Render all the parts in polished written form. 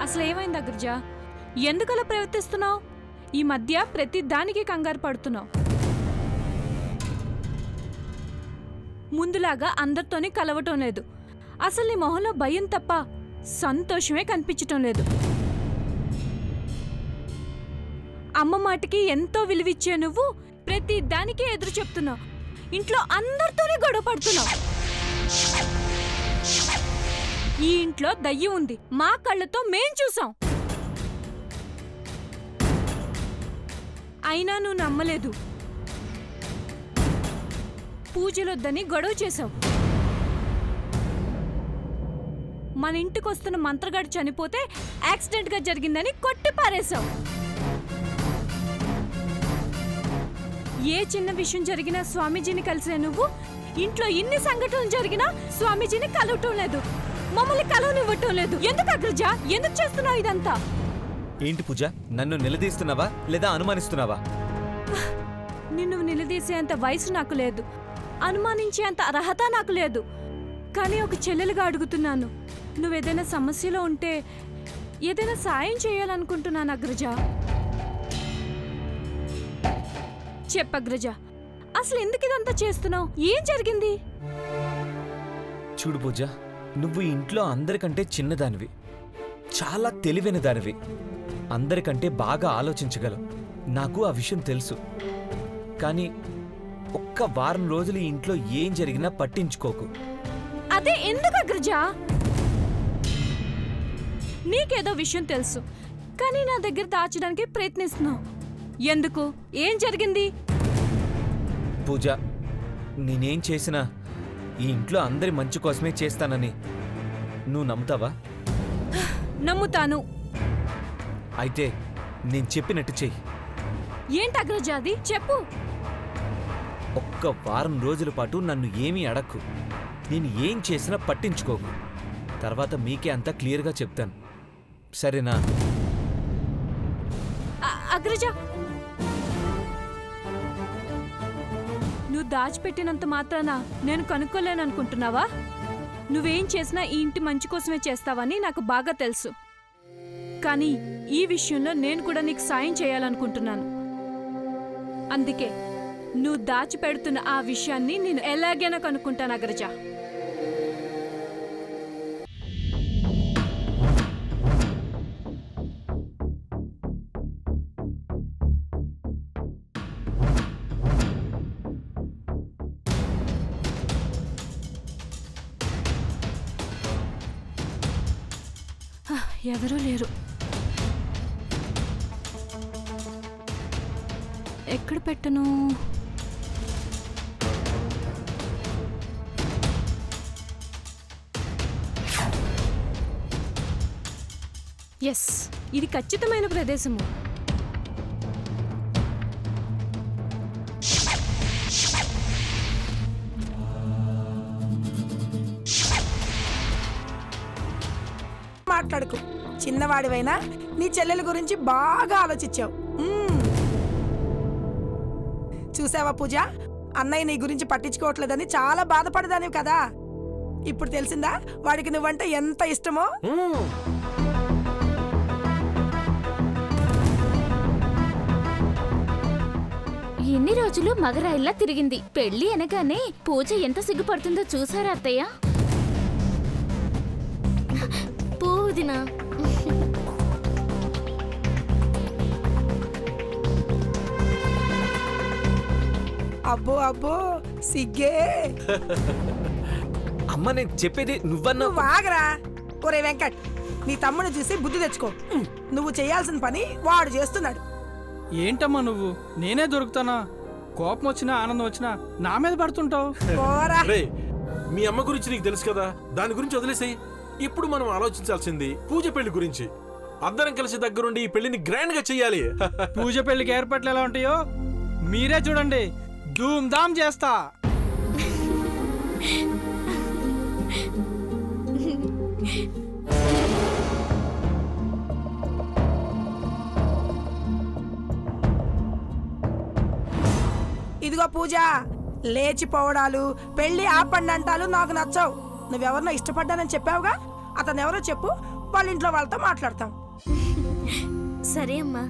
అసలు ఏమైంది అగ్రజ? ఎందుకలా ప్రవర్తిస్తున్నావు? ఈ మధ్య ప్రతి దానికి కంగారు పడుతున్నావు. ముందులాగా అందరితోనే కలవటం లేదు. అసలు నీ మొహంలో భయం తప్ప సంతోషమే కనిపించటం లేదు. అమ్మ మాటకి ఎంతో విలువిచ్చే నువ్వు ప్రతి దానికి ఎదురు చెప్తున్నావు. ఇంట్లో అందరితోనే గొడవ పడుతున్నావు. ఈ ఇంట్లో దయ్యం ఉంది, మా కళ్ళతో మేం చూసాం. అయినా నువ్వు నమ్మలేదు. పూజలొద్దని గొడవ చేశావు. మన ఇంటికొస్తున్న మంత్రగాడు చనిపోతే యాక్సిడెంట్గా జరిగిందని కొట్టి పారేశావు. ఏ చిన్న విషయం జరిగినా స్వామీజీని కలిసే నువ్వు ఇంట్లో ఇన్ని సంఘటనలు జరిగినా స్వామీజీని కలవటం లేదు, మమ్మల్ని కలవనివ్వటం లేదు. ఎందుకు అగ్రజ? ఎందుకు చేస్తున్నావు ఇదంతా? ఏంటి పూజ, నన్ను నిలదీస్తున్నావా లేదా అనుమానిస్తున్నావా? నిన్ను నిలదీసేంత వయసు నాకు లేదు, అనుమానించేంత అర్హత నాకు లేదు. కానీ ఒక చెల్లెలుగా అడుగుతున్నాను, నువ్వేదైనా సమస్యలో ఉంటే ఏదైనా సాయం చేయాలనుకుంటున్నాను అగ్రజ. చెప్పగ్రజ, అసలు ఎందుకు ఇదంతా చేస్తున్నావు? ఏం జరిగింది? చూడు పూజ, నువ్వు ఇంట్లో అందరికంటే చిన్నదానివి, చాలా తెలివైన దానివి, అందరికంటే బాగా ఆలోచించగలవు. నాకు ఆ విషయం తెలుసు. కానీ ఒక్క వారం రోజులు ఈ ఇంట్లో ఏం జరిగినా పట్టించుకోకు. అదే ఎందుకు అగ్రజ? నీకేదో విషయం తెలుసు, కానీ నా దగ్గర దాచడానికి ప్రయత్నిస్తున్నావు. ఎందుకు? ఏం జరిగింది? పూజ, నేనేం చేసినా ఈ ఇంట్లో అందరి మంచి కోసమే చేస్తానని నువ్వు నమ్ముతావా? నమ్ముతాను. అయితే నేను చెప్పినట్టు చెయ్యి. ఏంటి అగ్రజ అది? చెప్పు. ఒక్క వారం రోజుల పాటు నన్ను ఏమీ అడక్కు. నేను ఏం చేసినా పట్టించుకోకు. తర్వాత మీకే అంతా క్లియర్గా చెప్తాను, సరేనా? అగ్రజ, నువ్వు దాచిపెట్టినంత మాత్రాన నేను కనుక్కోలేననుకుంటున్నావా? నువ్వేం చేసినా ఈ ఇంటి మంచి కోసమే చేస్తావని నాకు బాగా తెలుసు. కానీ ఈ విషయంలో నేను కూడా నీకు సాయం చేయాలనుకుంటున్నాను. అందుకే నువ్వు దాచిపెడుతున్న ఆ విషయాన్ని నేను ఎలాగైనా కనుక్కుంటాను అగ్రజ. ఎవరూ లేరు. ఎక్కడ పెట్టను? ఎస్, ఇది ఖచ్చితమైన ప్రదేశము. మాట్లాడుకు. చిన్నవాడివైనా నీ చెల్లెల గురించి బాగా ఆలోచించావు. చూసావా పూజ, అన్నయ్య నీ గురించి పట్టించుకోవట్లేదని చాలా బాధపడదానివి కదా. ఇప్పుడు తెలిసిందా వాడికి నువ్వంటే ఎంత ఇష్టమో? ఎన్ని రోజులు మగరాయిల్లా తిరిగింది. పెళ్లి అనగానే పూజ ఎంత సిగ్గుపడుతుందో చూసారా అత్తయ్య? పూదినా అబ్బో అబ్బో సిగ్గే. అమ్మ, నేను చెప్పేది నువ్వన్నా. నువ్వు ఆగరా. ఒరే వెంకట్, నీ తమ్ముడు చూసి బుద్ధి తెచ్చుకో. నువ్వు చేయాల్సిన పని వాడు చేస్తున్నాడు. ఏంటమ్మా నువ్వు? నేనే దొరుకుతానా? కోపం వచ్చినా ఆనందం వచ్చినా నా మీద పడుతుంటావు. మీ అమ్మ గురించి నీకు తెలుసు కదా, దాని గురించి వదిలేసాయి. ఇప్పుడు మనం ఆలోచించాల్సింది పూజ పెళ్లి గురించి. అందరం కలిసి దగ్గరుండి ఈ పెళ్లిని గ్రాండ్ గా చెయ్యాలి. పూజ పెళ్లికి ఏర్పాట్లు ఎలా ఉంటాయో మీరే చూడండి. ధూమ్ ధామ్ చేస్తా. ఇదిగో పూజ, లేచిపోవడాలు, పెళ్లి ఆపండి అంటాలు నాకు నచ్చవు. నువ్వెవరినో ఇష్టపడ్డానని చెప్పావుగా, అతను ఎవరో చెప్పు. వాళ్ళ ఇంట్లో వాళ్ళతో మాట్లాడతాం. సరే అమ్మా.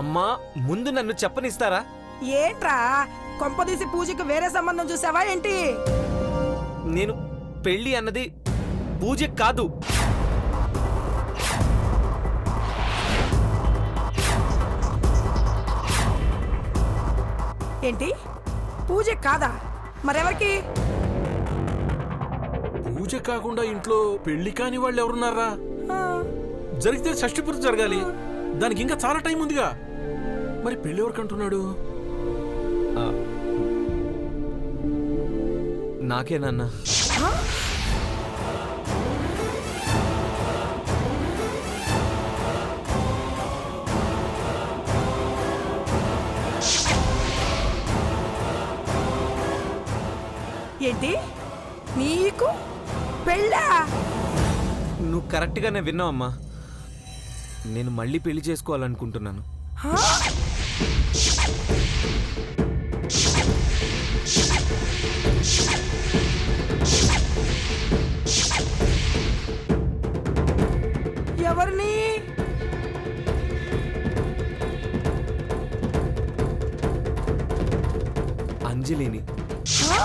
అమ్మా ముందు నన్ను చెప్పనిస్తారా? ఏంట్రా కొంపదీసి పూజకి వేరే సంబంధం చూసావా ఏంటి? నేను పెళ్ళి అన్నది పూజ కాదు. ఏంటి పూజ కాదా? మరెవరికి? పూజ కాకుండా ఇంట్లో పెళ్లి కాని వాళ్ళు ఎవరున్నారా? ఆ, జరిగితే షష్ఠి పూర్తి జరగాలి. దానికి ఇంకా చాలా టైం ఉందిగా. మరి పెళ్లి ఎవరికంటున్నాడు? ఆ, నాకేనన్నా. ఆ? ఏంటి నీకు పెళ్ళా? నువ్వు కరెక్ట్గానే విన్నావమ్మా. నేను మళ్ళీ పెళ్లి చేసుకోవాలనుకుంటున్నాను. హా? ఎవరిని? అంజలిని. హా?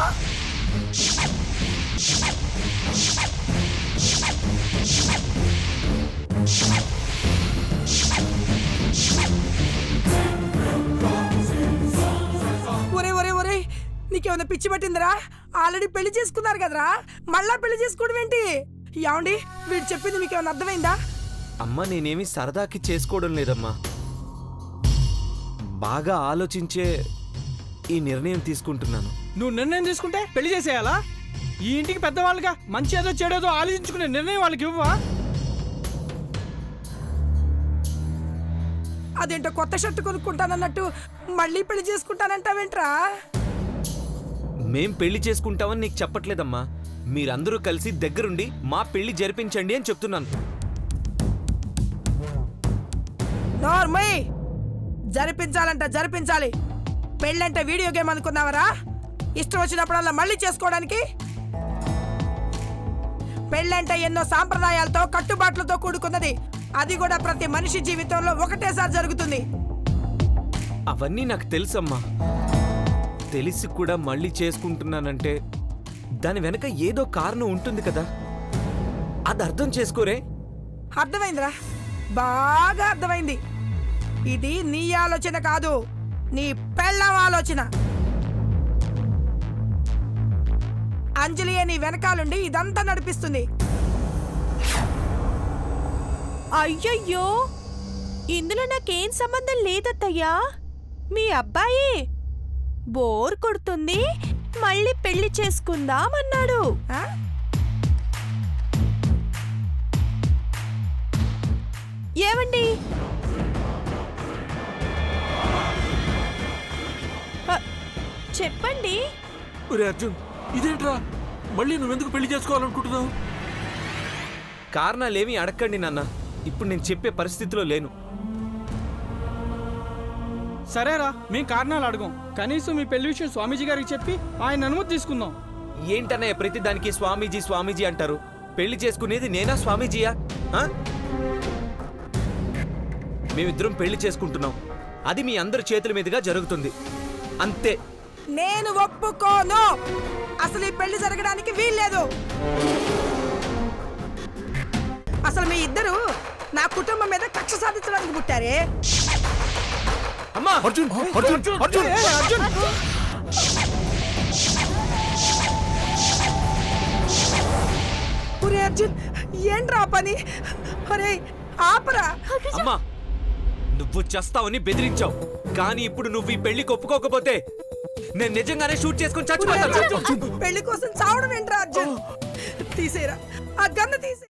ఒరే ఒరే ఒరే నీకేమైనా పిచ్చి పట్టిందిరా? ఆల్రెడీ పెళ్లి చేసుకున్నారు కదరా, మళ్ళా పెళ్లి చేసుకోవడం ఏంటి? ఏమండి వీడు చెప్పింది మీకేమైనా అర్థమైందా? అమ్మ నేనేమి సరదాకి చేసుకోవడం లేదమ్మా. బాగా ఆలోచించే ఈ నిర్ణయం తీసుకుంటున్నాను. నువ్వు నిర్ణయం తీసుకుంటే పెళ్లి చేసేయాలా? ఈ ఇంటికి పెద్దవాళ్ళుగా మంచి ఏదో చెడేదో ఆలోచించుకునే నిర్ణయం వాళ్ళకి ఇవ్వవా? అదేంటో కొత్త షర్ట్ కొనుక్కుంటానన్నట్టు మళ్ళీ పెళ్లి చేసుకుంటానంటావేంట్రా? మేం పెళ్లి చేసుకుంటామని నీకు చెప్పట్లేదమ్మా. మీరందరూ కలిసి దగ్గరుండి మా పెళ్లి జరిపించండి అని చెప్తున్నాను. నార్మల్ జరిపించాలంట జరిపించాలి. పెళ్ళంటే వీడియో గేమ్ అనుకున్నావరా? ఇష్టం వచ్చినప్పుడల్లా మళ్ళీ చేసుకోవడానికి. పెళ్ళంటే ఎన్నో సాంప్రదాయాలతో కట్టుబాట్లతో కూడుకున్నది. అది కూడా ప్రతి మనిషి జీవితంలో ఒకటేసారి జరుగుతుంది. అవన్నీ నాకు తెలుసమ్మా. తెలిసి కూడా మళ్ళీ చేసుకుంటున్నానంటే దాని వెనక ఏదో కారణం ఉంటుంది కదా. అది అర్థం చేసుకోరే. అర్థమైందిరా, బాగా అర్థమైంది. ఇది నీ ఆలోచన కాదు, నీ పెళ్ళం ఆలోచన. అంజలి నీ వెనకాలండి ఇదంతా నడిపిస్తుంది. అయ్యయ్యో, ఇందులో నాకేం సంబంధం లేదత్తయ్యా. మీ అబ్బాయి బోర్ కొడుతుంది, మళ్ళీ పెళ్లి చేసుకుందామన్నాడు. ఆ? ఏమండి? అ, చెప్పండి. ఒరే అర్జున్, ఇదేంట్రా? మళ్ళీ నువ్వెందుకు పెళ్లి చేసుకోవాలనుకుంటున్నావు? కారణాలేమీ అడగండి నాన్న. ఇప్పుడు నేను చెప్పే పరిస్థితిలో లేను. సరేరా, మేము కారణాలు అడగం. కనీసం మీ పెళ్లి విషయం స్వామీజీ గారికి చెప్పి ఆయన అనుమతి తీసుకుందాం. ఏంటన్నయ్య ప్రతి దానికి స్వామీజీ స్వామీజీ అంటారు? పెళ్లి చేసుకునేది నేనా స్వామీజీయా? ఆ? మేమిద్దరం పెళ్లి చేసుకుంటున్నాం. అది మీ అందరి చేతుల మీదుగా జరుగుతుంది అంతే. నేను ఒప్పుకోను. అసలు ఈ పెళ్లి జరగడానికి వీల్లేదు. అసలు మీ ఇద్దరు నా కుటుంబం మీద కక్ష సాధించడానికి పుట్టారే. అమ్మా అర్జున్ అర్జున్ అర్జున్ అర్జున్, ఒరే అర్జున్, ఏంట్రా పని? ఒరే ఆపరా. అమ్మా నువ్వు చేస్తావని బెదిరించావు, కానీ ఇప్పుడు నువ్వు ఈ పెళ్లికి ఒప్పుకోకపోతే నేను నిజంగానే షూట్ చేసుకుని ఒరే చచ్చిపోతాను. అర్జున్, పెళ్లి కోసం చావడం ఏంట్రా అర్జున్? తీసేరా ఆ గన్ను తీసే.